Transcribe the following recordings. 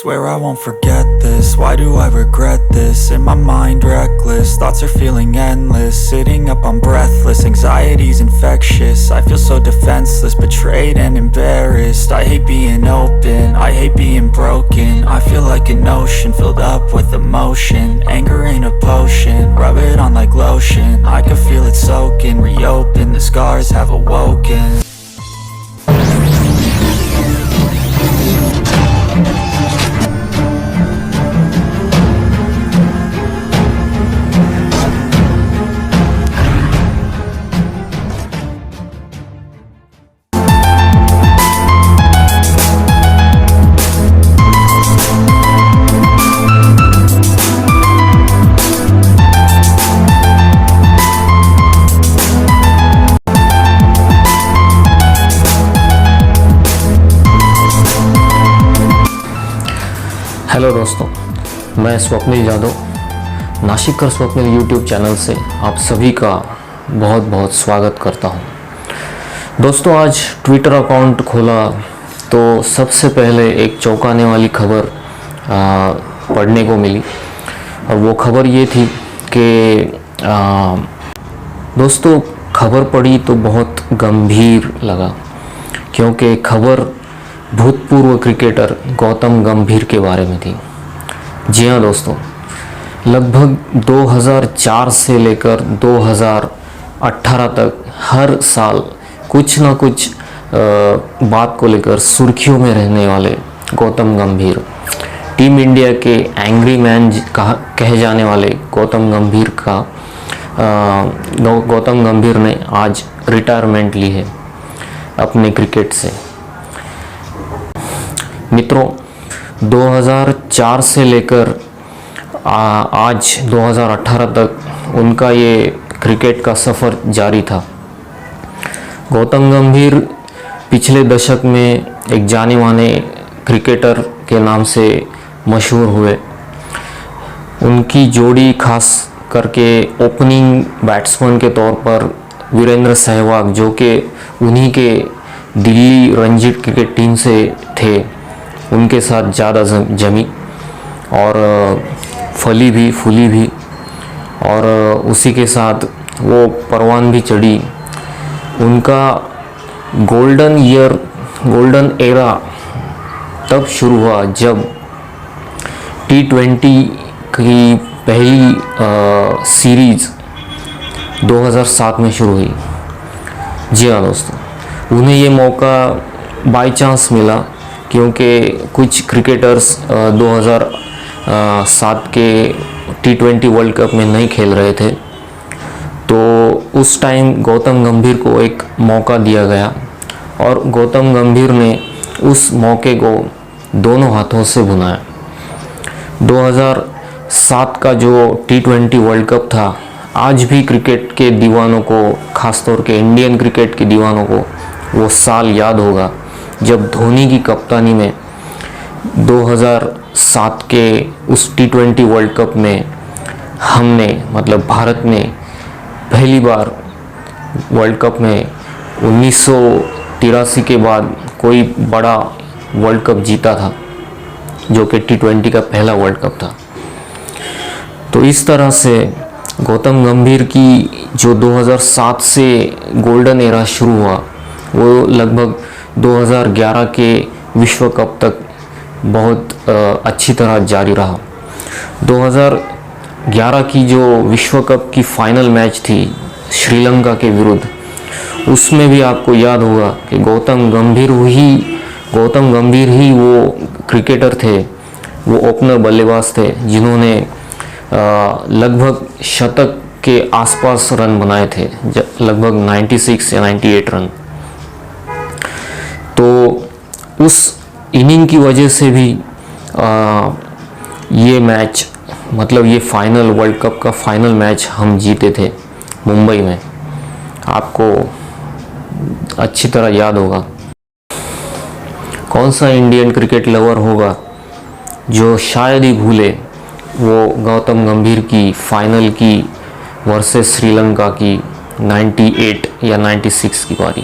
Swear I won't forget this, why do I regret this? In my mind reckless, thoughts are feeling endless. Sitting up I'm breathless, anxiety's infectious. I feel so defenseless, betrayed and embarrassed. I hate being open, I hate being broken. I feel like an ocean filled up with emotion. Anger ain't a potion, rub it on like lotion. I can feel it soaking, reopen, the scars have awoken. Hello दोस्तों, मैं Swapnil Yadav नासिककर Swapnil YouTube channel से आप सभी का बहुत बहुत स्वागत करता हूं। दोस्तों, आज ट्विटर अकाउंट खोला तो सबसे पहले एक चौंकाने वाली खबर पढ़ने को मिली और वो खबर ये थी कि दोस्तों खबर पढ़ी तो बहुत गंभीर लगा, क्योंकि खबर भूतपूर्व क्रिकेटर गौतम गंभीर के बारे में थी। जी हाँ दोस्तों, लगभग 2004 से लेकर 2018 तक हर साल कुछ ना कुछ बात को लेकर सुर्खियों में रहने वाले गौतम गंभीर, टीम इंडिया के एंग्री मैन कहे जाने वाले गौतम गंभीर ने आज रिटायरमेंट ली है अपने क्रिकेट से। मित्रों, 2004 से लेकर आज 2018 तक उनका ये क्रिकेट का सफ़र जारी था। गौतम गंभीर पिछले दशक में एक जाने माने क्रिकेटर के नाम से मशहूर हुए। उनकी जोड़ी खास करके ओपनिंग बैट्समैन के तौर पर वीरेंद्र सहवाग, जो कि उन्हीं के दिल्ली रणजी क्रिकेट टीम से थे, उनके साथ ज़्यादा जमी और फली भी फूली भी, और उसी के साथ वो परवान भी चढ़ी। उनका गोल्डन एरा तब शुरू हुआ जब T20 की पहली सीरीज़ 2007 में शुरू हुई। जी हाँ दोस्तों, उन्हें ये मौका बाय चांस मिला क्योंकि कुछ क्रिकेटर्स 2007 के T20 वर्ल्ड कप में नहीं खेल रहे थे, तो उस टाइम गौतम गंभीर को एक मौका दिया गया और गौतम गंभीर ने उस मौके को दोनों हाथों से भुनाया। 2007 का जो T20 वर्ल्ड कप था, आज भी क्रिकेट के दीवानों को, ख़ासतौर के इंडियन क्रिकेट के दीवानों को वो साल याद होगा जब धोनी की कप्तानी में 2007 के उस T20 वर्ल्ड कप में हमने, मतलब भारत ने पहली बार वर्ल्ड कप में 1983 के बाद कोई बड़ा वर्ल्ड कप जीता था, जो कि T20 का पहला वर्ल्ड कप था। तो इस तरह से गौतम गंभीर की जो 2007 से गोल्डन एरा शुरू हुआ, वो लगभग 2011 के विश्व कप तक बहुत अच्छी तरह जारी रहा। 2011 की जो विश्व कप की फाइनल मैच थी श्रीलंका के विरुद्ध, उसमें भी आपको याद होगा कि गौतम गंभीर ही वो क्रिकेटर थे, वो ओपनर बल्लेबाज थे जिन्होंने लगभग शतक के आसपास रन बनाए थे, लगभग 96 या 98 रन। तो उस इनिंग की वजह से भी ये मैच, मतलब ये फाइनल, वर्ल्ड कप का फाइनल मैच हम जीते थे मुंबई में, आपको अच्छी तरह याद होगा। कौन सा इंडियन क्रिकेट लवर होगा जो शायद ही भूले वो गौतम गंभीर की फाइनल की वर्सेस श्रीलंका की 98 या 96 की पारी।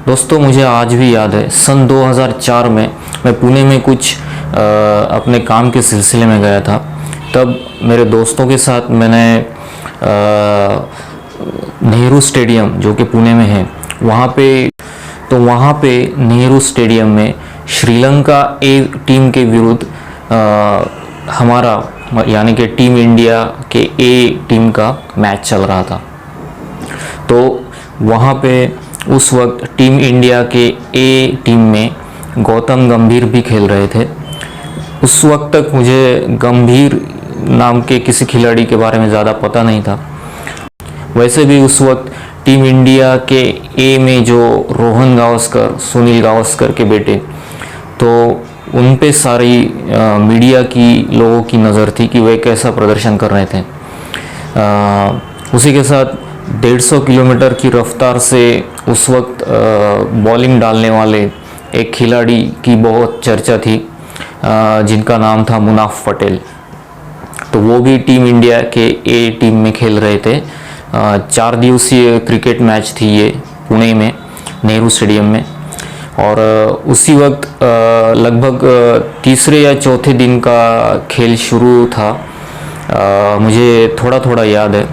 दोस्तों मुझे आज भी याद है, सन 2004 में मैं पुणे में कुछ अपने काम के सिलसिले में गया था। तब मेरे दोस्तों के साथ मैंने नेहरू स्टेडियम जो कि पुणे में है वहाँ पे नेहरू स्टेडियम में श्रीलंका ए टीम के विरुद्ध हमारा यानी कि टीम इंडिया के ए टीम का मैच चल रहा था। तो वहाँ पे उस वक्त टीम इंडिया के ए टीम में गौतम गंभीर भी खेल रहे थे। उस वक्त तक मुझे गंभीर नाम के किसी खिलाड़ी के बारे में ज़्यादा पता नहीं था। वैसे भी उस वक्त टीम इंडिया के ए में जो रोहन गावस्कर, सुनील गावस्कर के बेटे, तो उन पे सारी मीडिया की लोगों की नज़र थी कि वे कैसा प्रदर्शन कर रहे थे। उसी के साथ 150 किलोमीटर की रफ्तार से उस वक्त बॉलिंग डालने वाले एक खिलाड़ी की बहुत चर्चा थी जिनका नाम था मुनाफ पटेल। तो वो भी टीम इंडिया के ए टीम में खेल रहे थे। 4 दिवसीय क्रिकेट मैच थी ये पुणे में नेहरू स्टेडियम में। और उसी वक्त लगभग तीसरे या चौथे दिन का खेल शुरू था। मुझे थोड़ा थोड़ा याद है।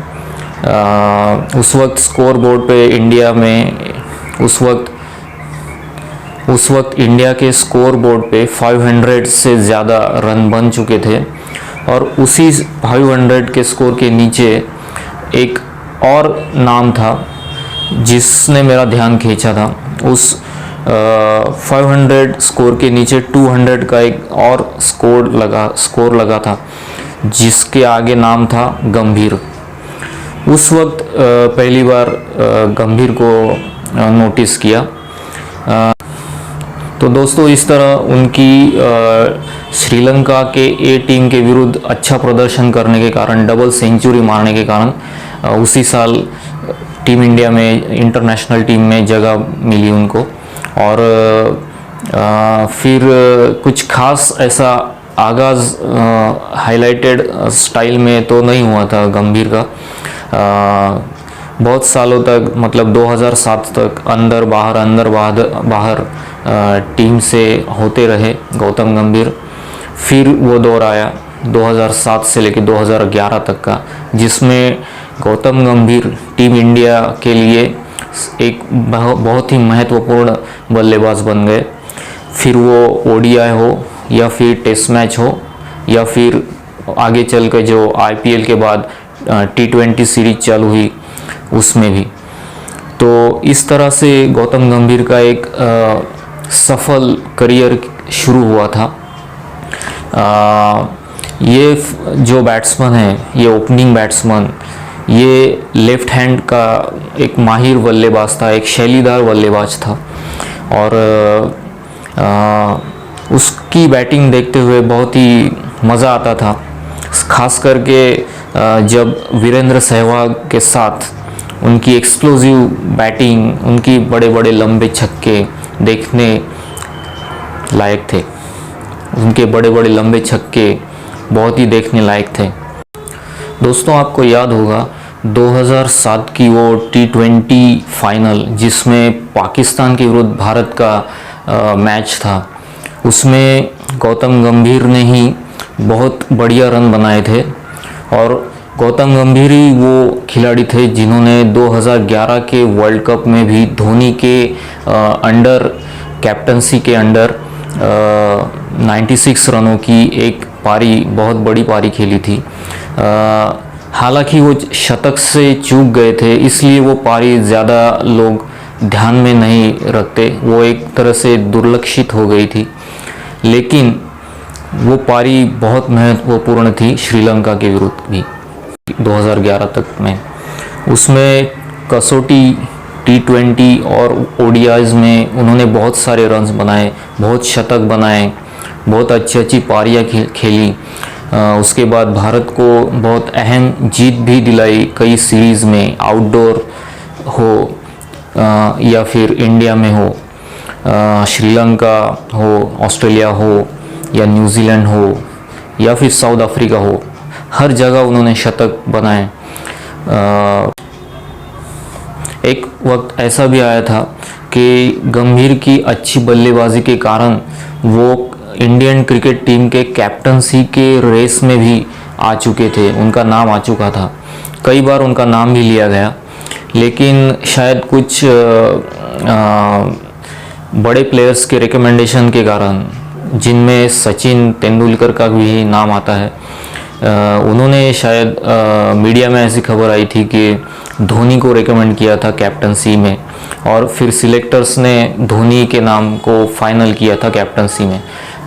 उस वक्त स्कोर बोर्ड पे इंडिया में उस वक्त इंडिया के स्कोर बोर्ड पे 500 से ज़्यादा रन बन चुके थे। और उसी 500 के स्कोर के नीचे एक और नाम था जिसने मेरा ध्यान खींचा था। उस 500 स्कोर के नीचे 200 का एक और स्कोर लगा था जिसके आगे नाम था गंभीर। उस वक्त पहली बार गंभीर को नोटिस किया। तो दोस्तों इस तरह उनकी श्रीलंका के ए टीम के विरुद्ध अच्छा प्रदर्शन करने के कारण, डबल सेंचुरी मारने के कारण उसी साल टीम इंडिया में, इंटरनेशनल टीम में जगह मिली उनको। और फिर कुछ खास ऐसा आगाज़ हाइलाइटेड स्टाइल में तो नहीं हुआ था गंभीर का। बहुत सालों तक, मतलब 2007 तक अंदर बाहर टीम से होते रहे गौतम गंभीर। फिर वो दौर आया 2007 से लेकर 2011 तक का, जिसमें गौतम गंभीर टीम इंडिया के लिए एक बहुत ही महत्वपूर्ण बल्लेबाज बन गए। फिर वो ओडीआई हो या फिर टेस्ट मैच हो या फिर आगे चल कर जो आईपीएल के बाद T20 सीरीज चालू हुई उसमें भी। तो इस तरह से गौतम गंभीर का एक सफल करियर शुरू हुआ था। ये जो बैट्समैन है, ये ओपनिंग बैट्समैन, ये लेफ्ट हैंड का एक माहिर बल्लेबाज था, एक शैलीदार बल्लेबाज था। और उसकी बैटिंग देखते हुए बहुत ही मज़ा आता था, खास करके जब वीरेंद्र सहवाग के साथ उनकी एक्सप्लोजिव बैटिंग, उनकी बड़े बड़े लंबे छक्के देखने लायक थे। उनके बड़े बड़े लंबे छक्के बहुत ही देखने लायक थे। दोस्तों आपको याद होगा 2007 की वो T20 फाइनल जिसमें पाकिस्तान के विरुद्ध भारत का मैच था, उसमें गौतम गंभीर ने ही बहुत बढ़िया रन बनाए थे। और गौतम गंभीर ही वो खिलाड़ी थे जिन्होंने 2011 के वर्ल्ड कप में भी धोनी के अंडर कैप्टनसी के अंडर 96 रनों की एक पारी, बहुत बड़ी पारी खेली थी। हालांकि वो शतक से चूक गए थे, इसलिए वो पारी ज़्यादा लोग ध्यान में नहीं रखते, वो एक तरह से दुर्लक्षित हो गई थी। लेकिन वो पारी बहुत महत्वपूर्ण थी श्रीलंका के विरुद्ध भी 2011 तक में। उसमें कसौटी, T20 और ओडीआईज में उन्होंने बहुत सारे रन्स बनाए, बहुत शतक बनाए, बहुत अच्छी पारियाँ खेली। उसके बाद भारत को बहुत अहम जीत भी दिलाई कई सीरीज़ में, आउटडोर हो या फिर इंडिया में हो, श्रीलंका हो, ऑस्ट्रेलिया हो या न्यूजीलैंड हो या फिर साउथ अफ्रीका हो, हर जगह उन्होंने शतक बनाए। एक वक्त ऐसा भी आया था कि गंभीर की अच्छी बल्लेबाजी के कारण वो इंडियन क्रिकेट टीम के कैप्टनसी के रेस में भी आ चुके थे, उनका नाम आ चुका था, कई बार उनका नाम भी लिया गया। लेकिन शायद कुछ बड़े प्लेयर्स के रिकमेंडेशन के कारण, जिनमें सचिन तेंदुलकर का भी नाम आता है, उन्होंने शायद मीडिया में ऐसी खबर आई थी कि धोनी को रिकमेंड किया था कैप्टनसी में, और फिर सिलेक्टर्स ने धोनी के नाम को फाइनल किया था कैप्टनसी में,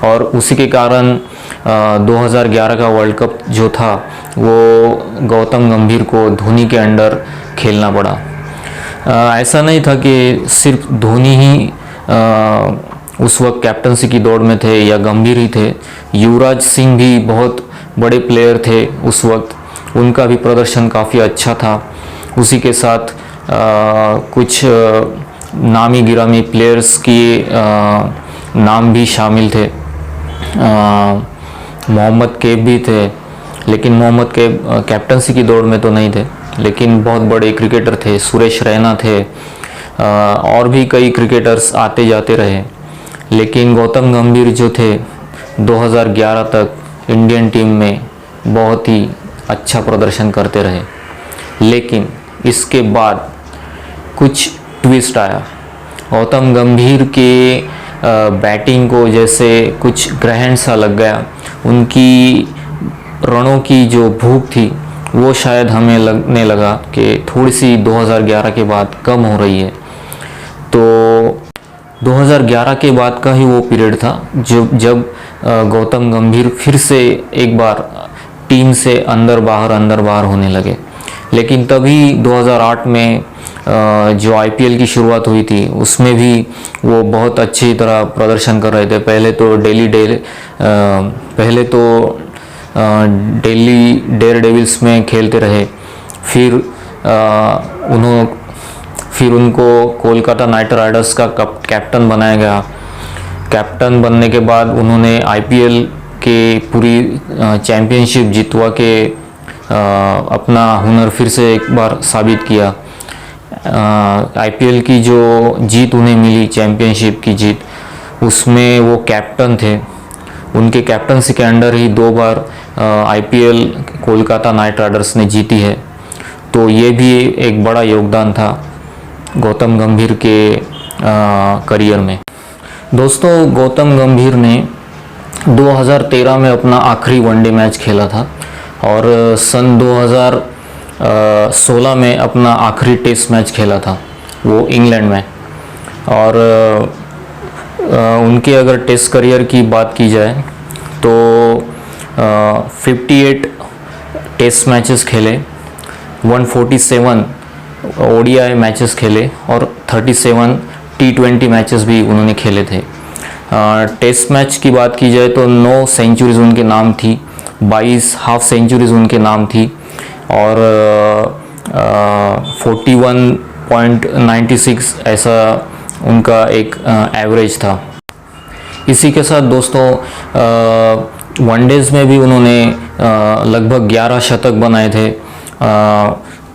और उसी के कारण 2011 का वर्ल्ड कप जो था वो गौतम गंभीर को धोनी के अंडर खेलना पड़ा। ऐसा नहीं था कि सिर्फ धोनी ही उस वक्त कैप्टनसी की दौड़ में थे या गंभीर ही थे, युवराज सिंह भी बहुत बड़े प्लेयर थे उस वक्त, उनका भी प्रदर्शन काफ़ी अच्छा था। उसी के साथ कुछ नामी गिरामी प्लेयर्स की नाम भी शामिल थे। मोहम्मद कैफ भी थे, लेकिन मोहम्मद कैफ कैप्टनसी की दौड़ में तो नहीं थे, लेकिन बहुत बड़े क्रिकेटर थे। सुरेश रैना थे, और भी कई क्रिकेटर्स आते जाते रहे, लेकिन गौतम गंभीर जो थे 2011 तक इंडियन टीम में बहुत ही अच्छा प्रदर्शन करते रहे। लेकिन इसके बाद कुछ ट्विस्ट आया, गौतम गंभीर के बैटिंग को जैसे कुछ ग्रहण सा लग गया, उनकी रनों की जो भूख थी वो शायद हमें लगने लगा कि थोड़ी सी 2011 के बाद कम हो रही है। तो 2011 के बाद का ही वो पीरियड था जब गौतम गंभीर फिर से एक बार टीम से अंदर बाहर होने लगे। लेकिन तभी 2008 में जो आईपीएल की शुरुआत हुई थी उसमें भी वो बहुत अच्छी तरह प्रदर्शन कर रहे थे। पहले तो दिल्ली डेयरडेविल्स में खेलते रहे, फिर उनको कोलकाता नाइट राइडर्स का कैप्टन बनाया गया। कैप्टन बनने के बाद उन्होंने आईपीएल के पूरी चैम्पियनशिप जितवा के अपना हुनर फिर से एक बार साबित किया। आईपीएल की जो जीत उन्हें मिली, चैम्पियनशिप की जीत, उसमें वो कैप्टन थे। उनके कैप्टनसी के अंडर ही 2 बार आईपीएल कोलकाता नाइट राइडर्स ने जीती है। तो ये भी एक बड़ा योगदान था गौतम गंभीर के करियर में। दोस्तों, गौतम गंभीर ने 2013 में अपना आखिरी वनडे मैच खेला था और सन 2016 में अपना आखिरी टेस्ट मैच खेला था, वो इंग्लैंड में। और उनके अगर टेस्ट करियर की बात की जाए तो 58 टेस्ट मैचेस खेले, 147 ओडीआई मैचेस खेले और 37 T20 मैचेस भी उन्होंने खेले थे। टेस्ट मैच की बात की जाए तो 9 सेंचुरीज उनके नाम थी, 22 हाफ सेंचुरीज उनके नाम थी और 41.96 ऐसा उनका एक एवरेज था। इसी के साथ दोस्तों वनडेज में भी उन्होंने लगभग 11 शतक बनाए थे,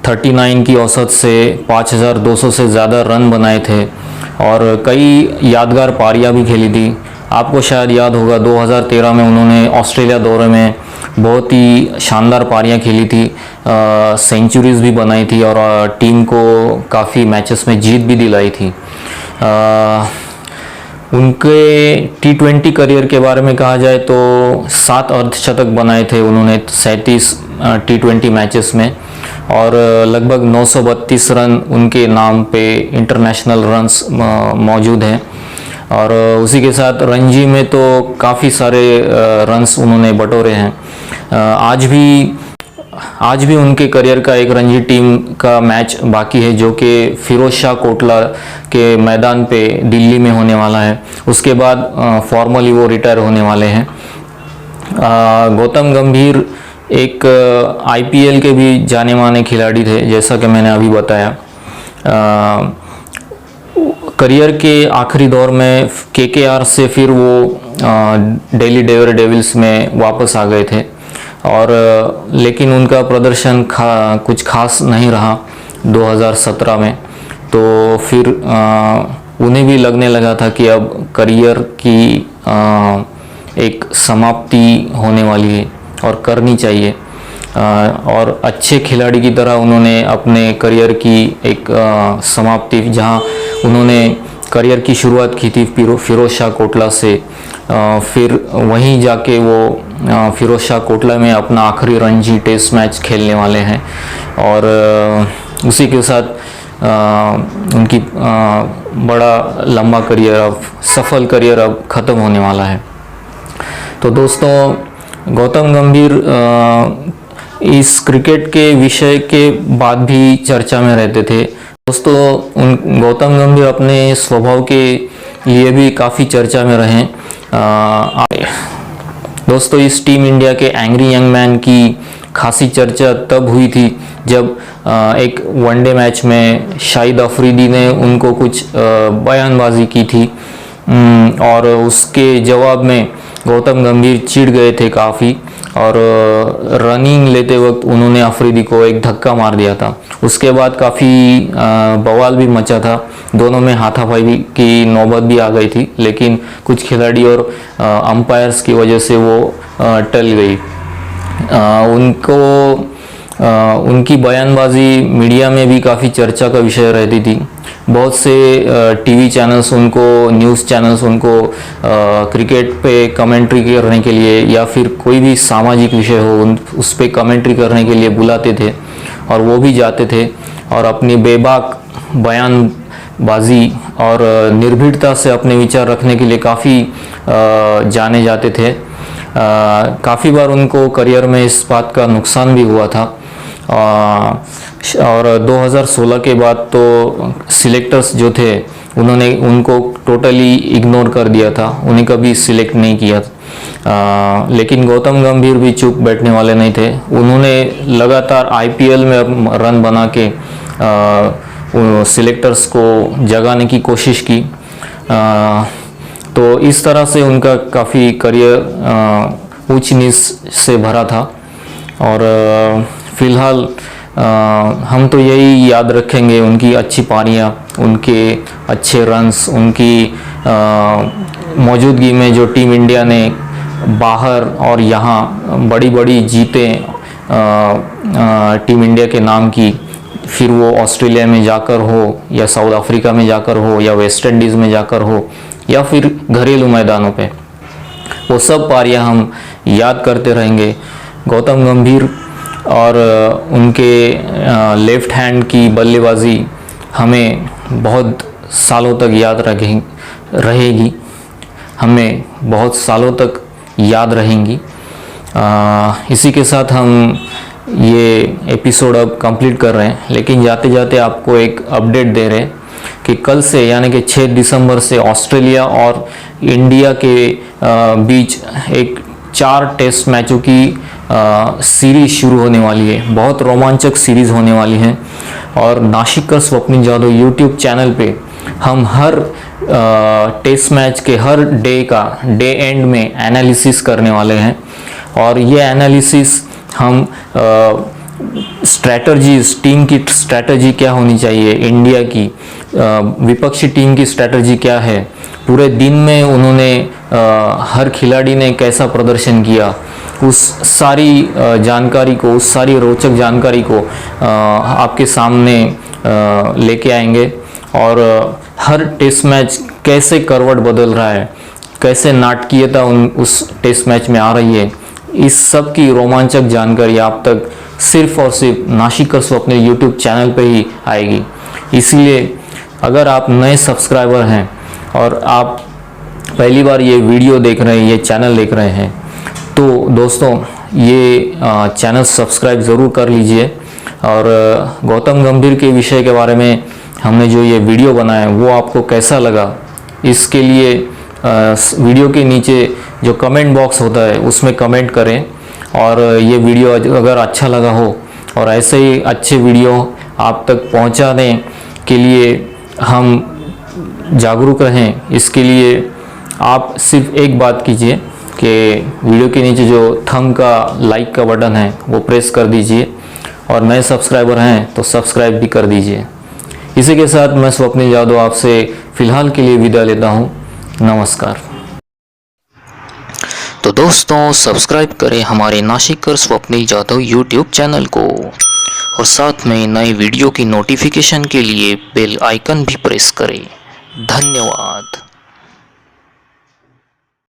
39 की औसत से 5200 से ज़्यादा रन बनाए थे और कई यादगार पारियां भी खेली थी। आपको शायद याद होगा 2013 में उन्होंने ऑस्ट्रेलिया दौरे में बहुत ही शानदार पारियां खेली थी, सेंचुरीज भी बनाई थी और टीम को काफ़ी मैचेस में जीत भी दिलाई थी। उनके T20 करियर के बारे में कहा जाए तो 7 अर्धशतक बनाए थे उन्होंने 37 T20 मैचेस में और लगभग 932 रन उनके नाम पे इंटरनेशनल रन्स मौजूद हैं। और उसी के साथ रणजी में तो काफ़ी सारे रन्स उन्होंने बटोरे हैं। आज भी उनके करियर का एक रणजी टीम का मैच बाकी है जो कि फिरोज शाह कोटला के मैदान पे दिल्ली में होने वाला है। उसके बाद फॉर्मली वो रिटायर होने वाले हैं। गौतम गंभीर एक आईपीएल के भी जाने माने खिलाड़ी थे, जैसा कि मैंने अभी बताया। करियर के आखिरी दौर में केकेआर से फिर वो दिल्ली डेयरडेविल्स में वापस आ गए थे और लेकिन उनका प्रदर्शन कुछ खास नहीं रहा 2017 में। तो फिर उन्हें भी लगने लगा था कि अब करियर की एक समाप्ति होने वाली है और करनी चाहिए। और अच्छे खिलाड़ी की तरह उन्होंने अपने करियर की एक समाप्ति, जहां उन्होंने करियर की शुरुआत की थी फिरोज शाह कोटला से, फिर वहीं जाके वो फिरोज शाह कोटला में अपना आखिरी रणजी टेस्ट मैच खेलने वाले हैं। और उसी के साथ उनकी बड़ा लंबा करियर, अब सफल करियर अब ख़त्म होने वाला है। तो दोस्तों, गौतम गंभीर इस क्रिकेट के विषय के बाद भी चर्चा में रहते थे। दोस्तों, गौतम गंभीर अपने स्वभाव के लिए भी काफ़ी चर्चा में रहे। दोस्तों, इस टीम इंडिया के एंग्री यंग मैन की खासी चर्चा तब हुई थी जब एक वनडे मैच में शाहिद अफरीदी ने उनको कुछ बयानबाजी की थी, और उसके जवाब में गौतम गंभीर चिढ़ गए थे काफ़ी, और रनिंग लेते वक्त उन्होंने अफरीदी को एक धक्का मार दिया था। उसके बाद काफ़ी बवाल भी मचा था, दोनों में हाथापाई की नौबत भी आ गई थी, लेकिन कुछ खिलाड़ी और अंपायर्स की वजह से वो टल गई। उनकी बयानबाजी मीडिया में भी काफ़ी चर्चा का विषय रहती थी। बहुत से टीवी चैनल्स उनको, न्यूज़ चैनल्स उनको क्रिकेट पे कमेंट्री करने के लिए या फिर कोई भी सामाजिक विषय हो उस पर कमेंट्री करने के लिए बुलाते थे, और वो भी जाते थे और अपनी बेबाक बयानबाजी और निर्भीकता से अपने विचार रखने के लिए काफ़ी जाने जाते थे। काफ़ी बार उनको करियर में इस बात का नुकसान भी हुआ था। और 2016 के बाद तो सिलेक्टर्स जो थे उन्होंने उनको टोटली इग्नोर कर दिया था, उन्हें कभी सिलेक्ट नहीं किया। लेकिन गौतम गंभीर भी चुप बैठने वाले नहीं थे। उन्होंने लगातार IPL में रन बना के सिलेक्टर्स को जगाने की कोशिश की। तो इस तरह से उनका काफ़ी करियर ऊंच नीच से भरा था। और फिलहाल हम तो यही याद रखेंगे उनकी अच्छी पारियां, उनके अच्छे रन्स, उनकी मौजूदगी में जो टीम इंडिया ने बाहर और यहाँ बड़ी बड़ी जीतें टीम इंडिया के नाम की, फिर वो ऑस्ट्रेलिया में जाकर हो या साउथ अफ्रीका में जाकर हो या वेस्ट इंडीज़ में जाकर हो या फिर घरेलू मैदानों पे, वो सब पारियां हम याद करते रहेंगे। गौतम गंभीर और उनके लेफ़्ट हैंड की बल्लेबाजी हमें बहुत सालों तक याद रहेगी, हमें बहुत सालों तक याद रहेंगी। इसी के साथ हम ये एपिसोड अब कंप्लीट कर रहे हैं, लेकिन जाते जाते आपको एक अपडेट दे रहे हैं कि कल से यानी कि 6 दिसंबर से ऑस्ट्रेलिया और इंडिया के बीच एक 4 टेस्ट मैचों की सीरीज शुरू होने वाली है। बहुत रोमांचक सीरीज़ होने वाली है। और नासिक का स्वप्निल जाधव यूट्यूब चैनल पे हम हर टेस्ट मैच के हर डे एंड में एनालिसिस करने वाले हैं। और ये एनालिसिस हम स्ट्रैटजीज, टीम की स्ट्रैटजी क्या होनी चाहिए, इंडिया की विपक्षी टीम की स्ट्रैटजी क्या है, पूरे दिन में उन्होंने हर खिलाड़ी ने कैसा प्रदर्शन किया, उस सारी जानकारी को, उस सारी रोचक जानकारी को आपके सामने लेके आएंगे। और हर टेस्ट मैच कैसे करवट बदल रहा है, कैसे नाटकीयता उस टेस्ट मैच में आ रही है, इस सब की रोमांचक जानकारी आप तक सिर्फ और सिर्फ नासिक का स्वप्निल यूट्यूब चैनल पे ही आएगी। इसलिए अगर आप नए सब्सक्राइबर हैं और आप पहली बार ये वीडियो देख रहे हैं, ये चैनल देख रहे हैं, तो दोस्तों ये चैनल सब्सक्राइब ज़रूर कर लीजिए। और गौतम गंभीर के विषय के बारे में हमने जो ये वीडियो बनाया है वो आपको कैसा लगा, इसके लिए वीडियो के नीचे जो कमेंट बॉक्स होता है उसमें कमेंट करें। और ये वीडियो अगर अच्छा लगा हो और ऐसे ही अच्छे वीडियो आप तक पहुंचाने के लिए हम जागरूक रहें, इसके लिए आप सिर्फ एक बात कीजिए कि वीडियो के नीचे जो थंब का लाइक का बटन है वो प्रेस कर दीजिए, और नए सब्सक्राइबर हैं तो सब्सक्राइब भी कर दीजिए। इसी के साथ मैं स्वप्निल यादव आपसे फ़िलहाल के लिए विदा लेता हूँ। नमस्कार। तो दोस्तों, सब्सक्राइब करें हमारे नाशिकर स्वप्निल यादव यूट्यूब चैनल को और साथ में नए वीडियो की नोटिफिकेशन के लिए बेल आइकन भी प्रेस करें। धन्यवाद।